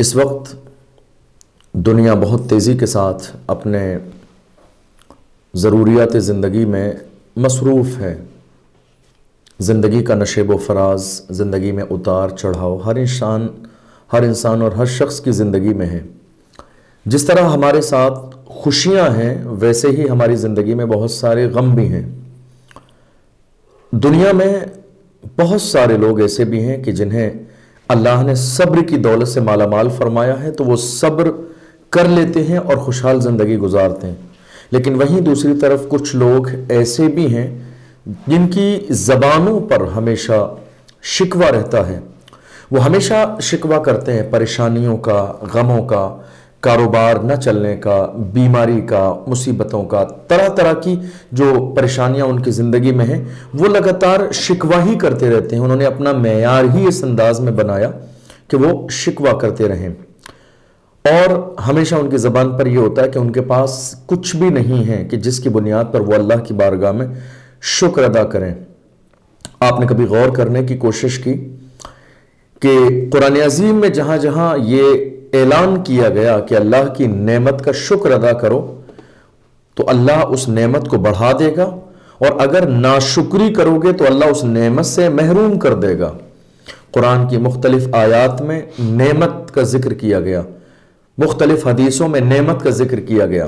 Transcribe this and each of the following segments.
اس وقت دنیا بہت تیزی کے ساتھ اپنے ضروریات زندگی میں مصروف ہے۔ زندگی کا نشیب و فراز، زندگی میں اتار چڑھاؤ ہر انسان اور ہر شخص کی زندگی میں ہے۔ جس طرح ہمارے ساتھ خوشیاں ہیں ویسے ہی ہماری زندگی میں بہت سارے غم بھی ہیں۔ دنیا میں بہت سارے لوگ ایسے بھی ہیں کہ جنہیں اللہ نے صبر کی دولت سے مالا مال فرمایا ہے تو وہ صبر کر لیتے ہیں اور خوشحال زندگی گزارتے ہیں، لیکن وہیں دوسری طرف کچھ لوگ ایسے بھی ہیں جن کی زبانوں پر ہمیشہ شکوہ رہتا ہے۔ وہ ہمیشہ شکوہ کرتے ہیں پریشانیوں کا، غموں کا، کاروبار نہ چلنے کا، بیماری کا، مصیبتوں کا، طرح طرح کی جو پریشانیاں ان کی زندگی میں ہیں وہ لگاتار شکوہ ہی کرتے رہتے ہیں۔ انہوں نے اپنا معیار ہی اس انداز میں بنایا کہ وہ شکوہ کرتے رہیں، اور ہمیشہ ان کی زبان پر یہ ہوتا ہے کہ ان کے پاس کچھ بھی نہیں ہے کہ جس کی بنیاد پر وہ اللہ کی بارگاہ میں شکر ادا کریں۔ آپ نے کبھی غور کرنے کی کوشش کی کہ قرآن عظیم میں جہاں جہاں یہ اعلان کیا گیا کہ اللہ کی نعمت کا شکر ادا کرو تو اللہ اس نعمت کو بڑھا دے گا، اور اگر ناشکری کرو گے تو اللہ اس نعمت سے محروم کر دے گا۔ قرآن کی مختلف آیات میں نعمت کا ذکر کیا گیا، مختلف حدیثوں میں نعمت کا ذکر کیا گیا۔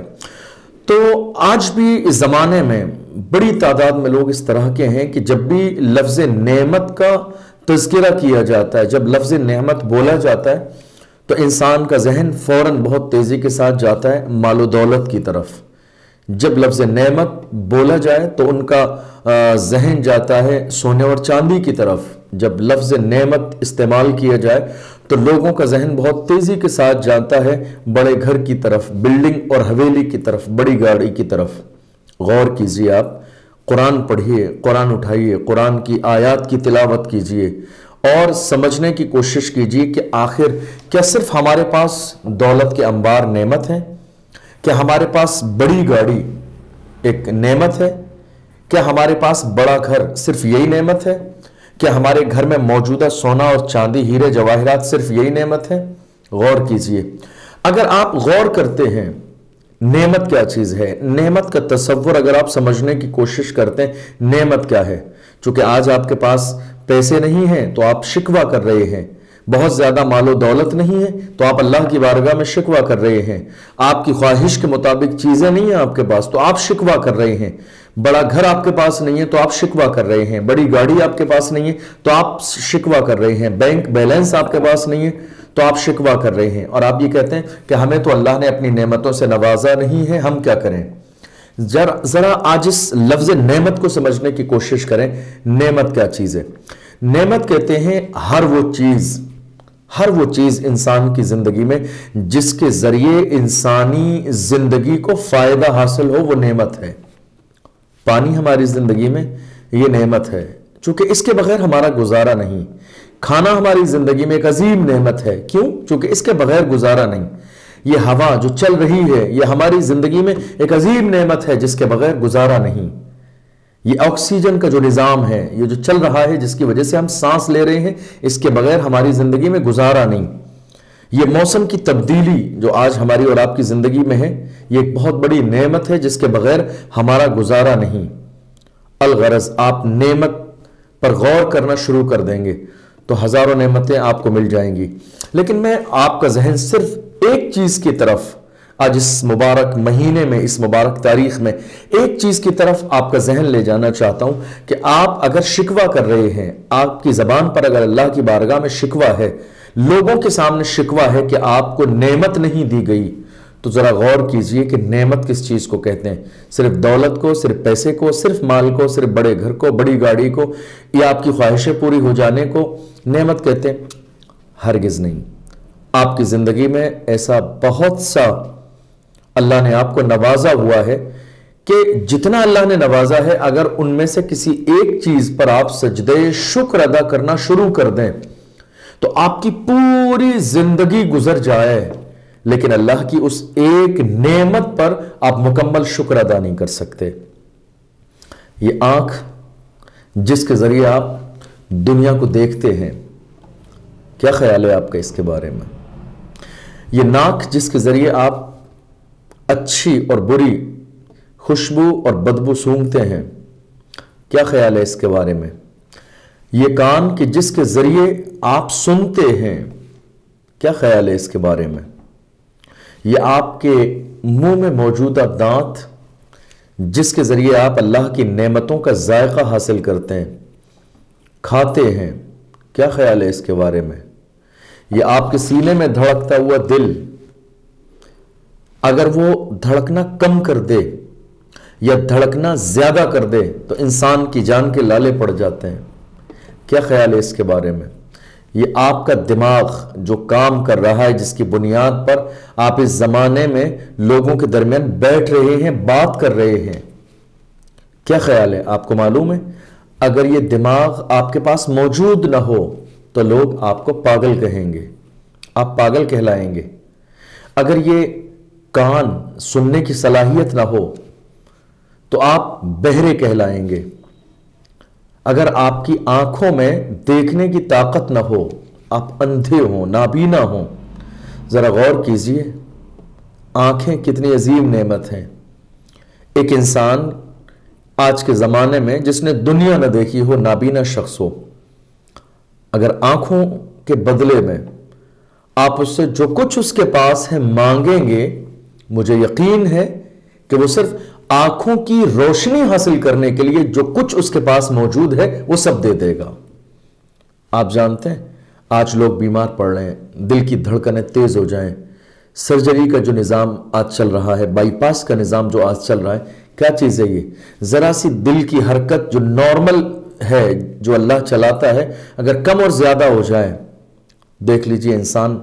تو آج بھی اس زمانے میں بڑی تعداد میں لوگ اس طرح کے ہیں کہ جب بھی لفظ نعمت کا تذکرہ کیا جاتا ہے، جب لفظ نعمت بولا جاتا ہے تو انسان کا ذہن فوراً بہت تیزی کے ساتھ جاتا ہے مال و دولت کی طرف۔ جب لفظ نعمت بولا جائے تو ان کا ذہن جاتا ہے سونے اور چاندی کی طرف۔ جب لفظ نعمت استعمال کیا جائے تو لوگوں کا ذہن بہت تیزی کے ساتھ جاتا ہے بڑے گھر کی طرف، بلڈنگ اور حویلی کی طرف، بڑی گاڑی کی طرف۔ غور کیجئے، آپ قرآن پڑھیے، قرآن اٹھائیے، قرآن کی آیات کی تلاوت کیجئے اور سمجھنے کی کوشش کیجئے کہ آخر کیا صرف ہمارے پاس دولت کے انبار نعمت ہیں؟ کیا ہمارے پاس بڑی گاڑی ایک نعمت ہے؟ کیا ہمارے پاس بڑا گھر صرف یہی نعمت ہے؟ کیا ہمارے گھر میں موجودہ سونا اور چاندی، ہیرے جواہرات صرف یہی نعمت ہے؟ غور کیجئے۔ اگر آپ غور کرتے ہیں نعمت کیا چیز ہے، نعمت کا تصور اگر آپ سمجھنے کی کوشش کرتے ہیں نعمت کیا ہے، چونکہ آج آپ کے پاس پیسے نہیں ہیں تو آپ شکوہ کر رہے ہیں، بہت زیادہ مال و دولت نہیں ہے تو آپ اللہ کی بارگاہ میں شکوہ کر رہے ہیں، آپ کی خواہش کے مطابق چیزیں نہیں ہیں آپ کے پاس تو آپ شکوہ کر رہے ہیں، بڑا گھر آپ کے پاس نہیں ہے تو آپ شکوہ کر رہے ہیں، بڑی گاڑی آپ کے پاس نہیں ہے تو آپ شکوہ کر رہے ہیں، بینک بیلنس آپ کے پاس نہیں ہے تو آپ شکوہ کر رہے ہیں، اور آپ یہ کہتے ہیں کہ ہمیں تو اللہ نے اپنی نعمتوں سے نوازا نہیں ہے، ہم کیا کریں؟ ذرا آج اس لفظ نعمت کو سمجھنے کی کوشش کریں۔ نعمت کیا چیز ہے؟ نعمت کہتے ہیں ہر وہ چیز انسان کی زندگی میں جس کے ذریعے انسانی زندگی کو فائدہ حاصل ہو، وہ نعمت ہے۔ پانی ہماری زندگی میں یہ نعمت ہے، چونکہ اس کے بغیر ہمارا گزارا نہیں۔ کھانا ہماری زندگی میں ایک عظیم نعمت ہے، کیوں؟ چونکہ اس کے بغیر گزارا نہیں۔ یہ ہوا جو چل رہی ہے یہ ہماری زندگی میں ایک عظیم نعمت ہے جس کے بغیر گزارا نہیں۔ یہ آکسیجن کا جو نظام ہے، یہ جو چل رہا ہے جس کی وجہ سے ہم سانس لے رہے ہیں، اس کے بغیر ہماری زندگی میں گزارا نہیں۔ یہ موسم کی تبدیلی جو آج ہماری اور آپ کی زندگی میں ہے، یہ ایک بہت بڑی نعمت ہے جس کے بغیر ہمارا گزارا نہیں۔ الغرض آپ نعمت پر غور کرنا شروع کر دیں گے تو ہزاروں نعمتیں آپ کو مل جائیں گی، لیکن میں آپ کا ذہن صرف ایک چیز کی طرف آج اس مبارک مہینے میں، اس مبارک تاریخ میں ایک چیز کی طرف آپ کا ذہن لے جانا چاہتا ہوں کہ آپ اگر شکوہ کر رہے ہیں، آپ کی زبان پر اگر اللہ کی بارگاہ میں شکوہ ہے، لوگوں کے سامنے شکوہ ہے کہ آپ کو نعمت نہیں دی گئی، تو ذرا غور کیجئے کہ نعمت کس چیز کو کہتے ہیں؟ صرف دولت کو، صرف پیسے کو، صرف مال کو، صرف بڑے گھر کو، بڑی گاڑی کو، یا آپ کی خواہشیں پوری ہو جانے کو نعمت کہتے ہیں؟ ہرگز نہیں۔ آپ کی زندگی میں ایسا بہت سا اللہ نے آپ کو نوازا ہوا ہے کہ جتنا اللہ نے نوازا ہے، اگر ان میں سے کسی ایک چیز پر آپ سجدے شکر ادا کرنا شروع کر دیں تو آپ کی پوری زندگی گزر جائے، لیکن اللہ کی اس ایک نعمت پر آپ مکمل شکر ادا نہیں کر سکتے۔ یہ آنکھ جس کے ذریعے آپ دنیا کو دیکھتے ہیں، کیا خیال ہے آپ کا اس کے بارے میں؟ یہ ناک جس کے ذریعے آپ اچھی اور بری خوشبو اور بدبو سونگھتے ہیں، کیا خیال ہے اس کے بارے میں؟ یہ کان کہ جس کے ذریعے آپ سنتے ہیں، کیا خیال ہے اس کے بارے میں؟ یہ آپ کے منہ میں موجودہ دانت جس کے ذریعے آپ اللہ کی نعمتوں کا ذائقہ حاصل کرتے ہیں، کھاتے ہیں، کیا خیال ہے اس کے بارے میں؟ یہ آپ کے سینے میں دھڑکتا ہوا دل، اگر وہ دھڑکنا کم کر دے یا دھڑکنا زیادہ کر دے تو انسان کی جان کے لالے پڑ جاتے ہیں، کیا خیال ہے اس کے بارے میں؟ یہ آپ کا دماغ جو کام کر رہا ہے، جس کی بنیاد پر آپ اس زمانے میں لوگوں کے درمیان بیٹھ رہے ہیں، بات کر رہے ہیں، کیا خیال ہے؟ آپ کو معلوم ہے اگر یہ دماغ آپ کے پاس موجود نہ ہو تو لوگ آپ کو پاگل کہیں گے، آپ پاگل کہلائیں گے۔ اگر یہ کان سننے کی صلاحیت نہ ہو تو آپ بہرے کہلائیں گے۔ اگر آپ کی آنکھوں میں دیکھنے کی طاقت نہ ہو، آپ اندھے ہوں، نابینا ہوں، ذرا غور کیجئے آنکھیں کتنی عظیم نعمت ہیں۔ ایک انسان آج کے زمانے میں جس نے دنیا نہ دیکھی ہو، نابینا شخص ہو، اگر آنکھوں کے بدلے میں آپ اس سے جو کچھ اس کے پاس ہے مانگیں گے، مجھے یقین ہے کہ وہ صرف آنکھوں کی روشنی حاصل کرنے کے لیے جو کچھ اس کے پاس موجود ہے وہ سب دے دے گا۔ آپ جانتے ہیں آج لوگ بیمار پڑ رہے ہیں، دل کی دھڑکنیں تیز ہو جائیں، سرجری کا جو نظام آج چل رہا ہے، بائی پاس کا نظام جو آج چل رہا ہے، کیا چیز ہے یہ؟ ذرا سی دل کی حرکت جو نارمل ہے، جو اللہ چلاتا ہے، اگر کم اور زیادہ ہو جائے، دیکھ لیجئے انسان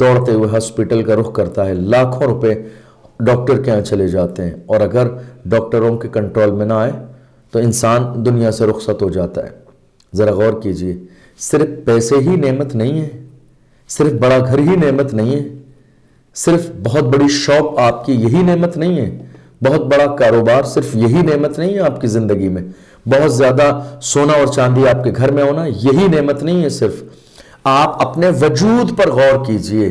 دوڑتے ہوئے ہاسپٹل کا رخ کرتا ہے، لاکھوں روپے ڈاکٹر کے یہاں چلے جاتے ہیں، اور اگر ڈاکٹروں کے کنٹرول میں نہ آئے تو انسان دنیا سے رخصت ہو جاتا ہے۔ ذرا غور کیجئے، صرف پیسے ہی نعمت نہیں ہے، صرف بڑا گھر ہی نعمت نہیں ہے، صرف بہت بڑی شاپ آپ کی یہی نعمت نہیں ہے، بہت بڑا کاروبار صرف یہی نعمت نہیں ہے آپ کی زندگی میں، بہت زیادہ سونا اور چاندی آپ کے گھر میں ہونا یہی نعمت نہیں ہے۔ صرف آپ اپنے وجود پر غور کیجئے،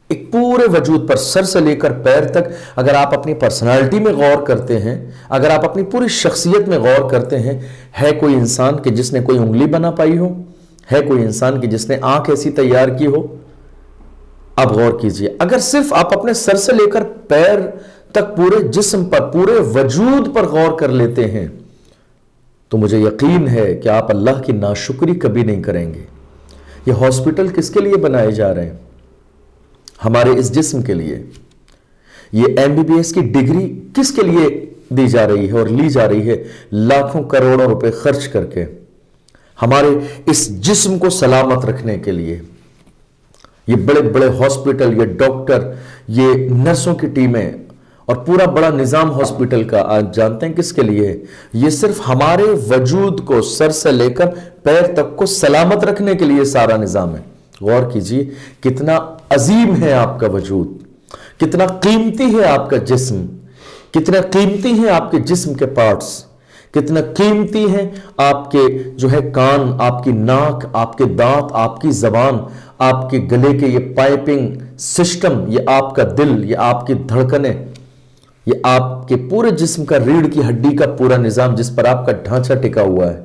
ایک پورے وجود پر سر سے لے کر پیر تک، اگر آپ اپنی پرسنالٹی میں غور کرتے ہیں، اگر آپ اپنی پوری شخصیت میں غور کرتے ہیں، ہے کوئی انسان کہ جس نے کوئی انگلی بنا پائی ہو؟ ہے کوئی انسان کہ جس نے آنکھ ایسی تیار کی ہو؟ اب غور کیجئے، اگر صرف آپ اپنے سر سے لے کر پیر تک پورے جسم پر، پورے وجود پر غور کر لیتے ہیں تو مجھے یقین ہے کہ آپ اللہ کی ناشکری کبھی نہیں کریں گے۔ یہ ہاسپٹل کس کے لیے بنائے جا رہے ہیں؟ ہمارے اس جسم کے لیے۔ یہ MBBS کی ڈگری کس کے لیے دی جا رہی ہے اور لی جا رہی ہے؟ لاکھوں کروڑوں روپے خرچ کر کے ہمارے اس جسم کو سلامت رکھنے کے لیے۔ یہ بڑے بڑے ہاسپٹل، یہ ڈاکٹر، یہ نرسوں کی ٹیمیں اور پورا بڑا نظام ہاسپٹل کا آج جانتے ہیں کس کے لیے ہے؟ یہ صرف ہمارے وجود کو سر سے لے کر پیر تک کو سلامت رکھنے کے لیے سارا نظام ہے۔ غور کیجئے کتنا عظیم ہے آپ کا وجود، کتنا قیمتی ہے آپ کا جسم، کتنا قیمتی ہیں آپ کے جسم کے پارٹس، کتنا قیمتی ہیں آپ کے جو ہے کان، آپ کی ناک، آپ کے دانت، آپ کی زبان، آپ کے گلے کے یہ پائپنگ سسٹم، یہ آپ کا دل، یہ آپ کی دھڑکنیں، یہ آپ کے پورے جسم کا ریڑھ کی ہڈی کا پورا نظام جس پر آپ کا ڈھانچہ ٹکا ہوا ہے،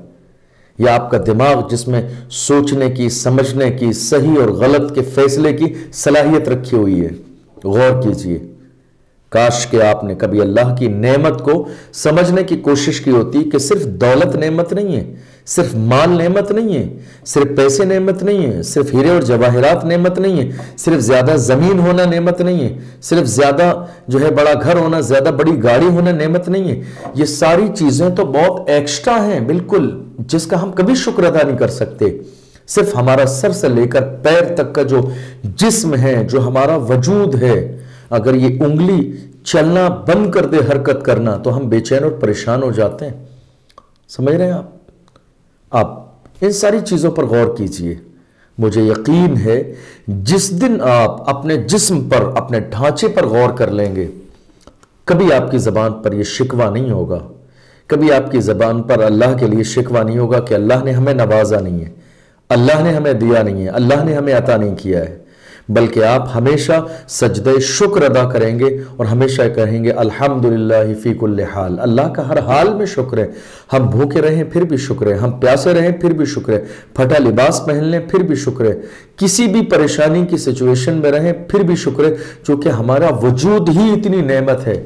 یہ آپ کا دماغ جس میں سوچنے کی، سمجھنے کی، صحیح اور غلط کے فیصلے کی صلاحیت رکھی ہوئی ہے۔ غور کیجئے، کاش کہ آپ نے کبھی اللہ کی نعمت کو سمجھنے کی کوشش کی ہوتی کہ صرف دولت نعمت نہیں ہے، صرف مال نعمت نہیں ہے، صرف پیسے نعمت نہیں ہے، صرف ہیرے اور جواہرات نعمت نہیں ہے، صرف زیادہ زمین ہونا نعمت نہیں ہے، صرف زیادہ جو ہے بڑا گھر ہونا، زیادہ بڑی گاڑی ہونا نعمت نہیں ہے۔ یہ ساری چیزیں تو بہت ایکسٹرا ہیں بالکل، جس کا ہم کبھی شکر ادا نہیں کر سکتے۔ صرف ہمارا سر سے لے کر پیر تک کا جو جسم ہے، جو ہمارا وجود ہے، اگر یہ انگلی چلنا بند کر دے، حرکت کرنا، تو ہم بے چین اور پریشان ہو جاتے ہیں۔ سمجھ رہے ہیں آپ ان ساری چیزوں پر غور کیجئے۔ مجھے یقین ہے جس دن آپ اپنے جسم پر، اپنے ڈھانچے پر غور کر لیں گے، کبھی آپ کی زبان پر یہ شکوہ نہیں ہوگا، کبھی آپ کی زبان پر اللہ کے لیے شکوہ نہیں ہوگا کہ اللہ نے ہمیں نوازا نہیں ہے، اللہ نے ہمیں دیا نہیں ہے، اللہ نے ہمیں عطا نہیں کیا ہے۔ بلکہ آپ ہمیشہ سجدہ شکر ادا کریں گے اور ہمیشہ کہیں گے الحمدللہ فی کل حال، اللہ کا ہر حال میں شکر ہے۔ ہم بھوکے رہیں پھر بھی شکر ہے، ہم پیاسے رہیں پھر بھی شکر ہے، پھٹا لباس پہن لیں پھر بھی شکر ہے، کسی بھی پریشانی کی سچویشن میں رہیں پھر بھی شکر ہے، چونکہ ہمارا وجود ہی اتنی نعمت ہے۔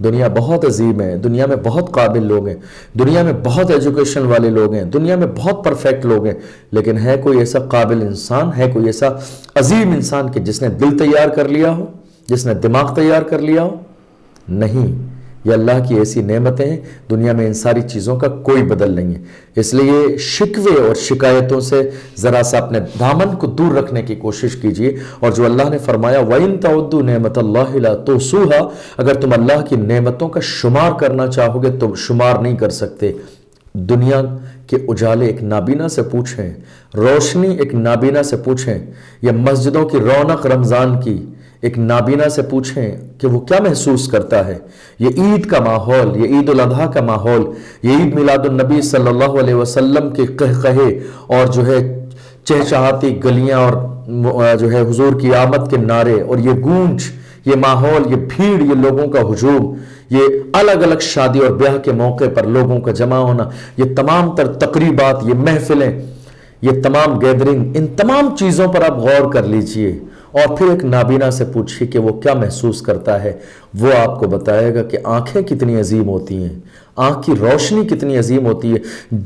دنیا بہت عظیم ہے، دنیا میں بہت قابل لوگ ہیں، دنیا میں بہت ایجوکیشن والے لوگ ہیں، دنیا میں بہت پرفیکٹ لوگ ہیں، لیکن ہے کوئی ایسا قابل انسان، ہے کوئی ایسا عظیم انسان کہ جس نے دل تیار کر لیا ہو، جس نے دماغ تیار کر لیا ہو؟ نہیں، یہ اللہ کی ایسی نعمتیں ہیں، دنیا میں ان ساری چیزوں کا کوئی بدل نہیں ہے۔ اس لیے شکوے اور شکایتوں سے ذرا سا اپنے دامن کو دور رکھنے کی کوشش کیجئے، اور جو اللہ نے فرمایا وَإِن تَعُدُّوا نِعْمَتَ اللَّهِ لَا تُحْصُوهَا، اگر تم اللہ کی نعمتوں کا شمار کرنا چاہو گے تو شمار نہیں کر سکتے۔ دنیا کے اجالے ایک نابینا سے پوچھیں، روشنی ایک نابینا سے پوچھیں، یا مسجدوں کی رونق رمضان کی ایک نابینا سے پوچھیں کہ وہ کیا محسوس کرتا ہے۔ یہ عید کا ماحول، یہ عید الاضحیٰ کا ماحول، یہ عید میلاد النبی صلی اللہ علیہ وسلم کے قہقہے اور جو ہے چہچہاتی گلیاں اور جو ہے حضور کی آمد کے نعرے اور یہ گونج، یہ ماحول، یہ بھیڑ، یہ لوگوں کا ہجوم، یہ الگ الگ شادی اور بیاہ کے موقع پر لوگوں کا جمع ہونا، یہ تمام تر تقریبات، یہ محفلیں، یہ تمام گیدرنگ، ان تمام چیزوں پر آپ غور کر لیجئے اور پھر ایک نابینا سے پوچھیے کہ وہ کیا محسوس کرتا ہے۔ وہ آپ کو بتائے گا کہ آنکھیں کتنی عظیم ہوتی ہیں، آنکھ کی روشنی کتنی عظیم ہوتی ہے۔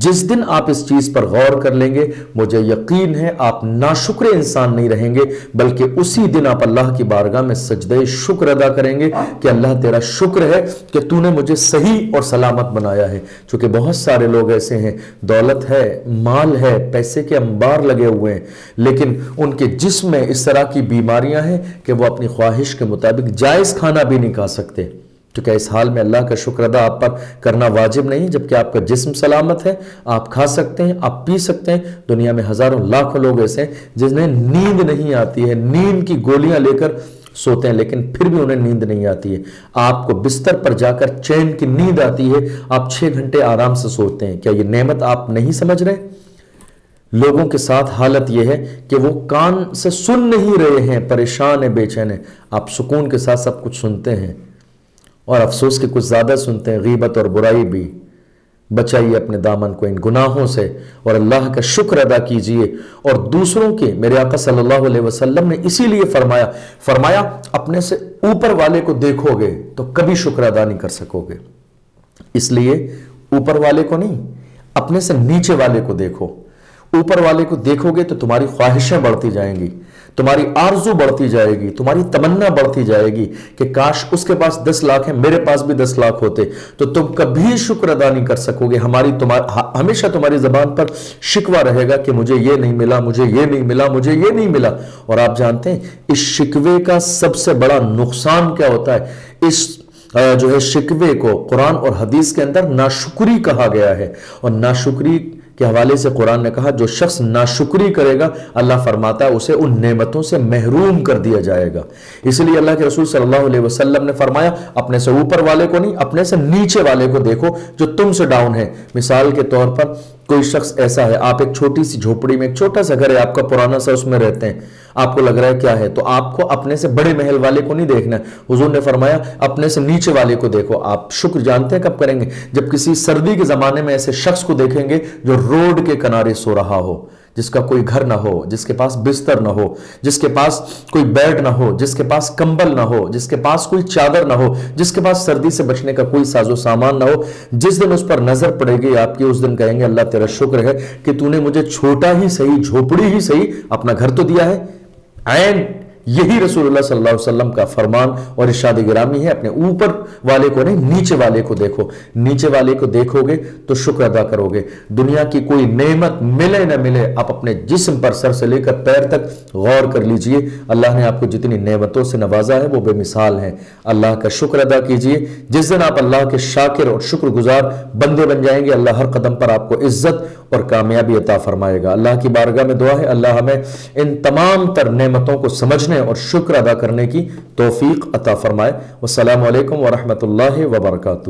جس دن آپ اس چیز پر غور کر لیں گے، مجھے یقین ہے آپ ناشکر انسان نہیں رہیں گے، بلکہ اسی دن آپ اللہ کی بارگاہ میں سجدہ شکر ادا کریں گے کہ اللہ تیرا شکر ہے کہ تو نے مجھے صحیح اور سلامت بنایا ہے۔ چونکہ بہت سارے لوگ ایسے ہیں، دولت ہے، مال ہے، پیسے کے انبار لگے ہوئے ہیں، لیکن ان کے جسم میں اس طرح کی بیماریاں ہیں کہ وہ اپنی خواہش کے مطابق جائز کھانا بھی نہیں کھا سکتے۔ تو کیا اس حال میں اللہ کا شکر ادا آپ پر کرنا واجب نہیں؟ جبکہ آپ کا جسم سلامت ہے، آپ کھا سکتے ہیں، آپ پی سکتے ہیں۔ دنیا میں ہزاروں لاکھوں لوگ ایسے ہیں جنہیں نیند نہیں آتی ہے، نیند کی گولیاں لے کر سوتے ہیں لیکن پھر بھی انہیں نیند نہیں آتی ہے۔ آپ کو بستر پر جا کر چین کی نیند آتی ہے، آپ 6 گھنٹے آرام سے سوتے ہیں۔ کیا یہ نعمت آپ نہیں سمجھ رہے؟ لوگوں کے ساتھ حالت یہ ہے کہ وہ کان سے سن نہیں رہے ہیں، پریشان ہیں، بے چین ہیں۔ آپ سکون کے ساتھ سب کچھ سنتے ہیں اور افسوس کہ کچھ زیادہ سنتے ہیں، غیبت اور برائی بھی۔ بچائیے اپنے دامن کو ان گناہوں سے اور اللہ کا شکر ادا کیجئے۔ اور دوسروں کے، میرے آقا صلی اللہ علیہ وسلم نے اسی لیے فرمایا اپنے سے اوپر والے کو دیکھو گے تو کبھی شکر ادا نہیں کر سکو گے۔ اس لیے اوپر والے کو نہیں، اپنے سے نیچے والے کو دیکھو۔ اوپر والے کو دیکھو گے تو تمہاری خواہشیں بڑھتی جائیں گی، تمہاری آرزو بڑھتی جائے گی، تمہاری تمنا بڑھتی جائے گی کہ کاش اس کے پاس 10 لاکھ ہیں، میرے پاس بھی 10 لاکھ ہوتے، تو تم کبھی شکر ادا نہیں کر سکو گے۔ ہمیشہ تمہاری زبان پر شکوہ رہے گا کہ مجھے یہ نہیں ملا، مجھے یہ نہیں ملا، مجھے یہ نہیں ملا۔ اور آپ جانتے ہیں اس شکوے کا سب سے بڑا نقصان کیا ہوتا ہے؟ اس جو ہے شکوے کو قرآن اور حدیث کے اندر ناشکری کہا گیا ہے، اور ناشکری کے حوالے سے قرآن نے کہا جو شخص ناشکری کرے گا اللہ فرماتا ہے اسے ان نعمتوں سے محروم کر دیا جائے گا۔ اس لیے اللہ کے رسول صلی اللہ علیہ وسلم نے فرمایا اپنے سے اوپر والے کو نہیں، اپنے سے نیچے والے کو دیکھو جو تم سے ڈاؤن ہے۔ مثال کے طور پر کوئی شخص ایسا ہے، آپ ایک چھوٹی سی جھوپڑی میں، ایک چھوٹا سا گھر ہے آپ کا پرانا سا، اس میں رہتے ہیں، آپ کو لگ رہا ہے کیا ہے، تو آپ کو اپنے سے بڑے محل والے کو نہیں دیکھنا ہے۔ حضور نے فرمایا اپنے سے نیچے والے کو دیکھو۔ آپ شکر جانتے ہیں کب کریں گے؟ جب کسی سردی کے زمانے میں ایسے شخص کو دیکھیں گے جو روڈ کے کنارے سو رہا ہو، جس کا کوئی گھر نہ ہو، جس کے پاس بستر نہ ہو، جس کے پاس کوئی بیڈ نہ ہو، جس کے پاس کمبل نہ ہو، جس کے پاس کوئی چادر نہ ہو، جس کے پاس سردی سے بچنے کا کوئی ساز و سامان نہ ہو۔ جس دن اس پر نظر پڑے گی آپ کی، اس دن کہیں گے اللہ تیرا شکر ہے کہ تو نے مجھے چھوٹا ہی صحیح، جھوپڑی ہی صحیح، اپنا گھر تو دیا ہے۔ عین یہی رسول اللہ صلی اللہ علیہ وسلم کا فرمان اور ارشاد گرامی ہے، اپنے اوپر والے کو نہیں، نیچے والے کو دیکھو۔ نیچے والے کو دیکھو گے تو شکر ادا کرو گے۔ دنیا کی کوئی نعمت ملے نہ ملے، آپ اپنے جسم پر سر سے لے کر پیر تک غور کر لیجئے، اللہ نے آپ کو جتنی نعمتوں سے نوازا ہے وہ بے مثال ہیں۔ اللہ کا شکر ادا کیجئے۔ جس دن آپ اللہ کے شاکر اور شکر گزار بندے بن جائیں گے، اللہ ہر قدم پر آپ کو عزت اور کامیابی عطا فرمائے گا۔ اللہ کی بارگاہ میں دعا ہے اللہ ہمیں ان تمام تر نعمتوں کو سمجھنے اور شکر ادا کرنے کی توفیق عطا فرمائے۔ والسلام علیکم ورحمۃ اللہ وبرکاتہ۔